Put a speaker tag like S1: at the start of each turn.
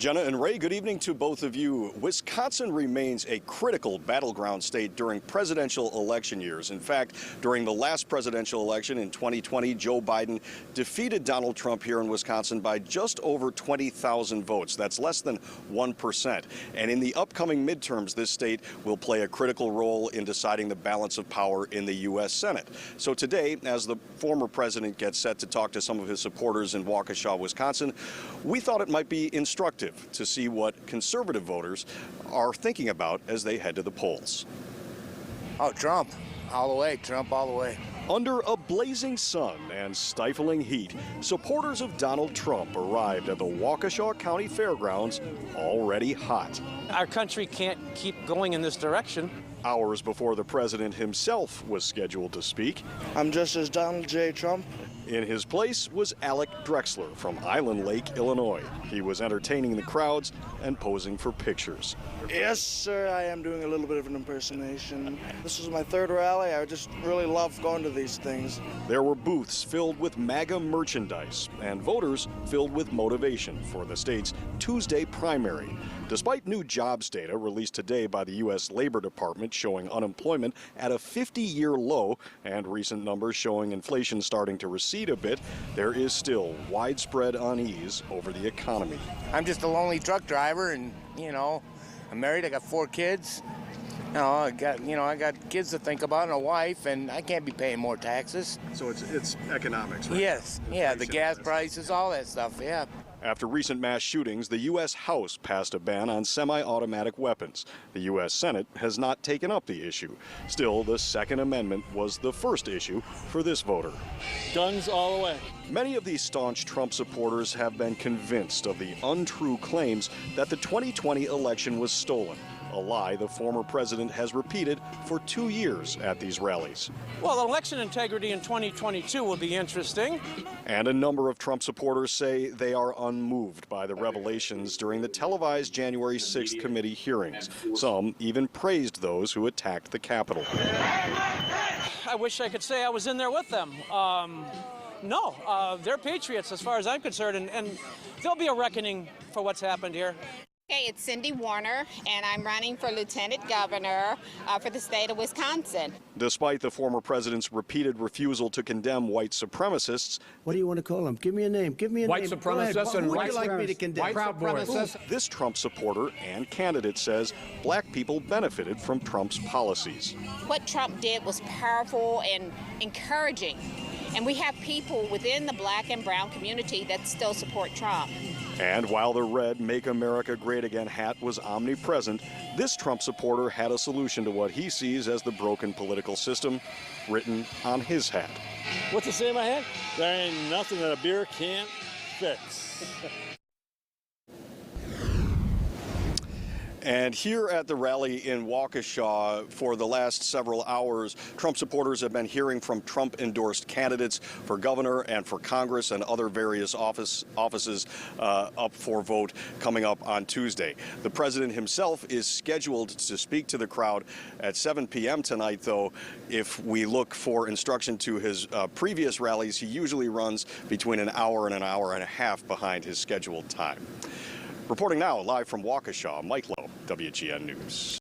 S1: Jenna and Ray, good evening to both of you. Wisconsin remains a critical battleground state during presidential election years. In fact, during the last presidential election in 2020, Joe Biden defeated Donald Trump here in Wisconsin by just over 20,000 votes. That's less than 1%. And in the upcoming midterms, this state will play a critical role in deciding the balance of power in the U.S. Senate. So today, as the former president gets set to talk to some of his supporters in Waukesha, Wisconsin, we thought it might be instructive to see what conservative voters are thinking about as they head to the polls.
S2: Oh, Trump, all the way, Trump all the way.
S1: Under a blazing sun and stifling heat, supporters of Donald Trump arrived at the Waukesha County Fairgrounds already hot.
S3: Our country can't keep going in this direction.
S1: Hours before the president himself was scheduled to speak,
S4: I'm just as Donald J. Trump.
S1: in his place was Alec Drexler from Island Lake, Illinois. He was entertaining the crowds and posing for pictures.
S4: Yes, sir, I am doing a little bit of an impersonation. This is my third rally. I just really love going to these things.
S1: There were booths filled with MAGA merchandise and voters filled with motivation for the state's Tuesday primary. Despite new jobs data released today by the U.S. Labor Department showing unemployment at a 50-year low and recent numbers showing inflation starting to recede a bit, there is still widespread unease over the economy.
S2: I'm just a lonely truck driver, and I'm married. I got 4 kids. I got kids to think about and a wife, and I can't be paying more taxes.
S1: So it's economics, right?
S2: Yes, yeah, the gas prices, all that stuff, yeah.
S1: After recent mass shootings, the U.S. House passed a ban on semi-automatic weapons. The U.S. Senate has not taken up the issue. Still, the Second Amendment was the first issue for this voter.
S5: Guns all the way.
S1: Many of these staunch Trump supporters have been convinced of the untrue claims that the 2020 election was stolen, a lie the former president has repeated for 2 years at these rallies.
S3: Well, election integrity in 2022 will be interesting.
S1: And a number of Trump supporters say they are unmoved by the revelations during the televised January 6th committee hearings. Some even praised those who attacked the Capitol.
S3: I wish I could say I was in there with them. No, they're patriots as far as I'm concerned, and there'll be a reckoning for what's happened here.
S6: Hey, it's Cindy Warner, and I'm running for Lieutenant Governor for the state of Wisconsin.
S1: Despite the former president's repeated refusal to condemn white supremacists,
S7: what do you want to call them? Give me a name. Give me a
S5: White
S7: name.
S5: supremacists and
S7: Who would
S5: white
S7: you like me to condemn?
S5: Proud Boys.
S1: this Trump supporter and candidate says black people benefited from Trump's policies.
S6: What Trump did was powerful and encouraging, and we have people within the black and brown community that still support Trump.
S1: And while the red Make America Great Again hat was omnipresent, this Trump supporter had a solution to what he sees as the broken political system written on his hat.
S5: What's the say in my head? There ain't nothing that a beer can't fix.
S1: And here at the rally in Waukesha, for the last several hours, Trump supporters have been hearing from Trump-endorsed candidates for governor and for Congress and other various offices up for vote coming up on Tuesday. The president himself is scheduled to speak to the crowd at 7 p.m. tonight, though. If we look for instruction to his previous rallies, he usually runs between an hour and a half behind his scheduled time. Reporting now live from Waukesha, Mike Lowe, WGN News.